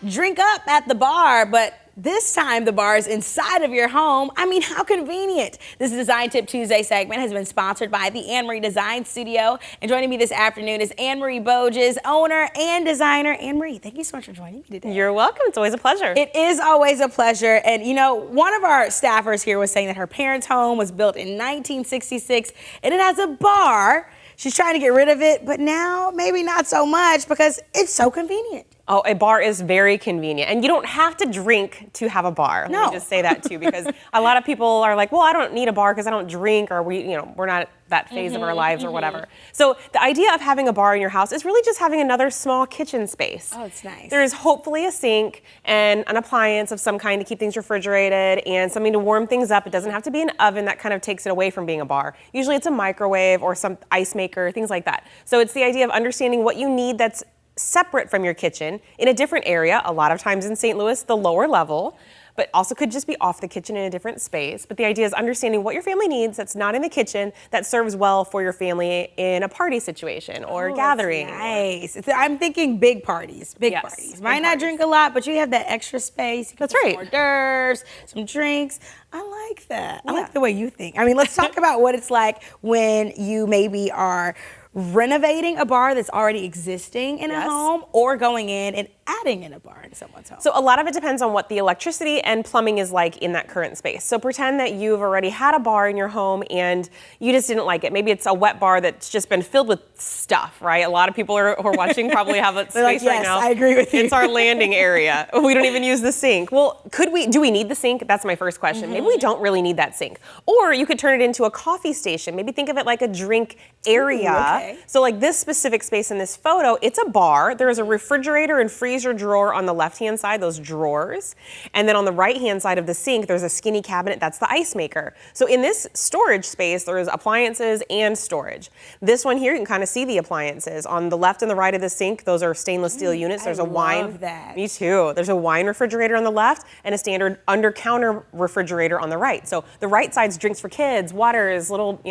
drink up at the bar, but this time the bar is inside of your home. I mean, how convenient. This Design Tip Tuesday segment has been sponsored by the Anne Marie Design Studio. And joining me this afternoon is Anne Marie Boges, owner and designer. Anne Marie, thank you so much for joining me today. You're welcome. It's always a pleasure. It is always a pleasure. And you know, one of our staffers here was saying that her parents' home was built in 1966 and it has a bar. She's trying to get rid of it, but now maybe not so much because it's so convenient. Oh, a bar is very convenient. And you don't have to drink to have a bar. No. Let me just say that too, because a lot of people are like, well, I don't need a bar because I don't drink, or we're not at that phase of our lives or whatever. So the idea of having a bar in your house is really just having another small kitchen space. Oh, it's nice. There's hopefully a sink and an appliance of some kind to keep things refrigerated and something to warm things up. It doesn't have to be an oven. That kind of takes it away from being a bar. Usually it's a microwave or some ice maker, things like that. So it's the idea of understanding what you need that's separate from your kitchen in a different area, a lot of times in St. Louis, the lower level, but also could just be off the kitchen in a different space. But the idea is understanding what your family needs that's not in the kitchen that serves well for your family in a party situation or gathering. Nice. I'm thinking big parties, big parties. Might not drink a lot, but you have that extra space. You can That's put right. some hors d'oeuvres, some drinks. I like that. I like the way you think. I mean, let's talk about what it's like when you maybe are renovating a bar that's already existing in a home or going in and adding in a bar in someone's home. So a lot of it depends on what the electricity and plumbing is like in that current space. So pretend that you've already had a bar in your home and you just didn't like it. Maybe it's a wet bar that's just been filled with stuff, right? A lot of people who are watching probably have a space right now. I agree with you. It's our landing area. We don't even use the sink. Well, do we need the sink? That's my first question. Maybe we don't really need that sink. Or you could turn it into a coffee station. Maybe think of it like a drink area. Okay. So like this specific space in this photo, it's a bar. There's a refrigerator and freezer drawer on the left-hand side, those drawers. And then on the right-hand side of the sink, there's a skinny cabinet, that's the ice maker. So in this storage space, there's appliances and storage. This one here, you can kind of see the appliances. On the left and the right of the sink, those are stainless steel units. There's a wine. Love that. Me too. There's a wine refrigerator on the left and a standard under-counter refrigerator on the right. So the right side's drinks for kids, waters, little,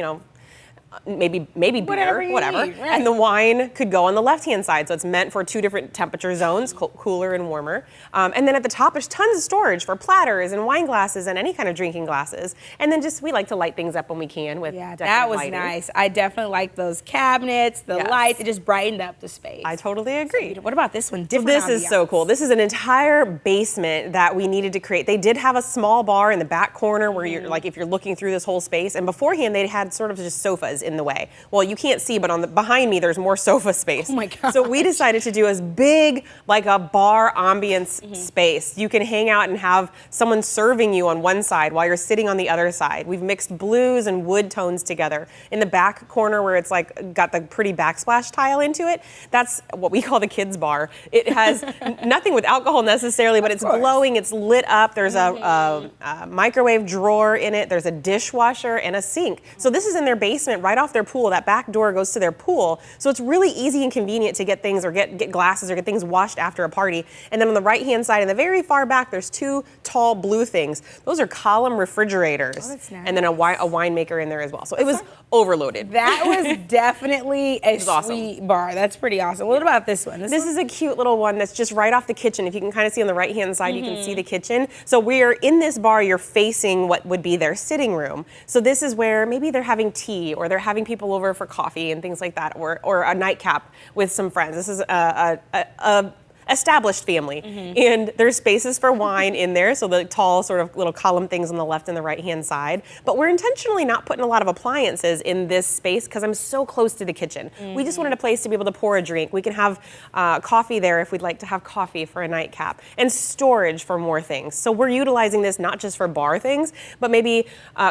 maybe Whatever beer, you whatever. need, right. And the wine could go on the left-hand side. So it's meant for two different temperature zones, cooler and warmer. And then at the top, there's tons of storage for platters and wine glasses and any kind of drinking glasses. And then we like to light things up when we can with that was lighting. nice. I definitely like those cabinets, the lights. It just brightened up the space. I totally agree. What about this one? So this is so cool. This is an entire basement that we needed to create. They did have a small bar in the back corner where you're like, if you're looking through this whole space, and beforehand they had sort of just sofas in the way. Well, you can't see, but behind me there's more sofa space. Oh my gosh. So we decided to do as big like a bar ambience space. You can hang out and have someone serving you on one side while you're sitting on the other side. We've mixed blues and wood tones together. In the back corner where it's like got the pretty backsplash tile into it, that's what we call the kids bar. It has nothing with alcohol necessarily, but it's glowing, it's lit up. There's a microwave drawer in it. There's a dishwasher and a sink. So this is in their basement right off their pool. That back door goes to their pool. So it's really easy and convenient to get things or get glasses or get things washed after a party. And then on the right-hand side, in the very far back, there's two tall blue things. Those are column refrigerators. Oh, that's nice. And then a wine maker in there as well. So it was overloaded. That was definitely a sweet awesome. bar. That's pretty awesome. What about this one? This is a cute little one that's just right off the kitchen. If you can kind of see on the right-hand side, you can see the kitchen. So we're in this bar, you're facing what would be their sitting room. So this is where maybe they're having tea or they're having people over for coffee and things like that, or a nightcap with some friends. This is a established family. And there's spaces for wine in there, so the tall sort of little column things on the left and the right-hand side. But we're intentionally not putting a lot of appliances in this space because I'm so close to the kitchen. We just wanted a place to be able to pour a drink. We can have coffee there if we'd like to have coffee for a nightcap, and storage for more things. So we're utilizing this not just for bar things, but maybe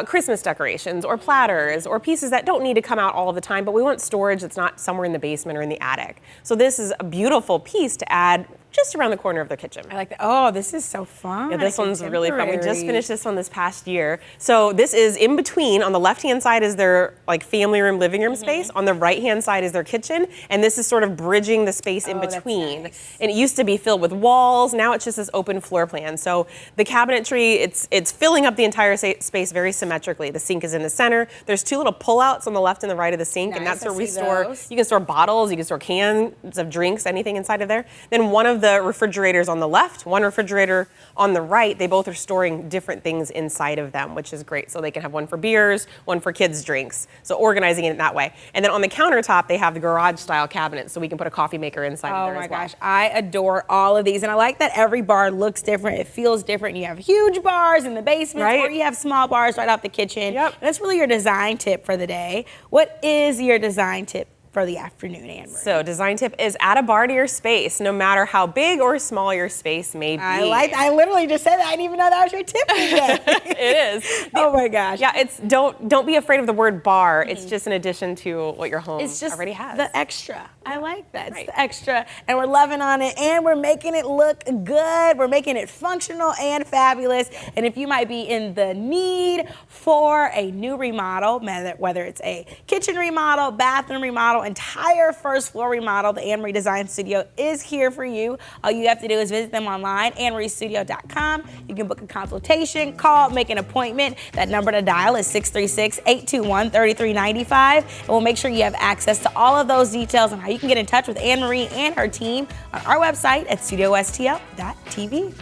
Christmas decorations or platters or pieces that don't need to come out all the time, but we want storage that's not somewhere in the basement or in the attic. So this is a beautiful piece to add just around the corner of their kitchen. I like that. Oh, this is so fun. Yeah, this one's really fun. We just finished this one this past year. So this is in between. On the left-hand side is their like family room, living room space. On the right-hand side is their kitchen. And this is sort of bridging the space in between. Nice. And it used to be filled with walls. Now it's just this open floor plan. So the cabinetry, it's filling up the entire space very symmetrically. The sink is in the center. There's two little pullouts on the left and the right of the sink. And that's where we store, you can store bottles, you can store cans of drinks, anything inside of there. Then one of the refrigerators on the left, one refrigerator on the right. They both are storing different things inside of them, which is great. So they can have one for beers, one for kids' drinks. So organizing it that way. And then on the countertop, they have the garage style cabinets, so we can put a coffee maker inside of Oh there my as well. gosh, I adore all of these. And I like that every bar looks different. It feels different. You have huge bars in the basement, Right. or you have small bars right off the kitchen. Yep. And that's really your design tip for the day. What is your design tip for the afternoon, Anne Marie? So design tip is add a bar to your space, no matter how big or small your space may be. I literally just said that. I didn't even know that was your tip today. It is. Oh my gosh. Yeah, it's don't be afraid of the word bar. It's just an addition to what your home It's just already has. the extra. I like that. It's Right. the extra. And we're loving on it. And we're making it look good. We're making it functional and fabulous. And if you might be in the need for a new remodel, whether it's a kitchen remodel, bathroom remodel, entire first floor remodel, the Anne Marie Design Studio is here for you. All you have to do is visit them online, annemariestudio.com. You can book a consultation, call, make an appointment. That number to dial is 636-821-3395. And we'll make sure you have access to all of those details on how you can get in touch with Anne Marie and her team on our website at studiostl.tv.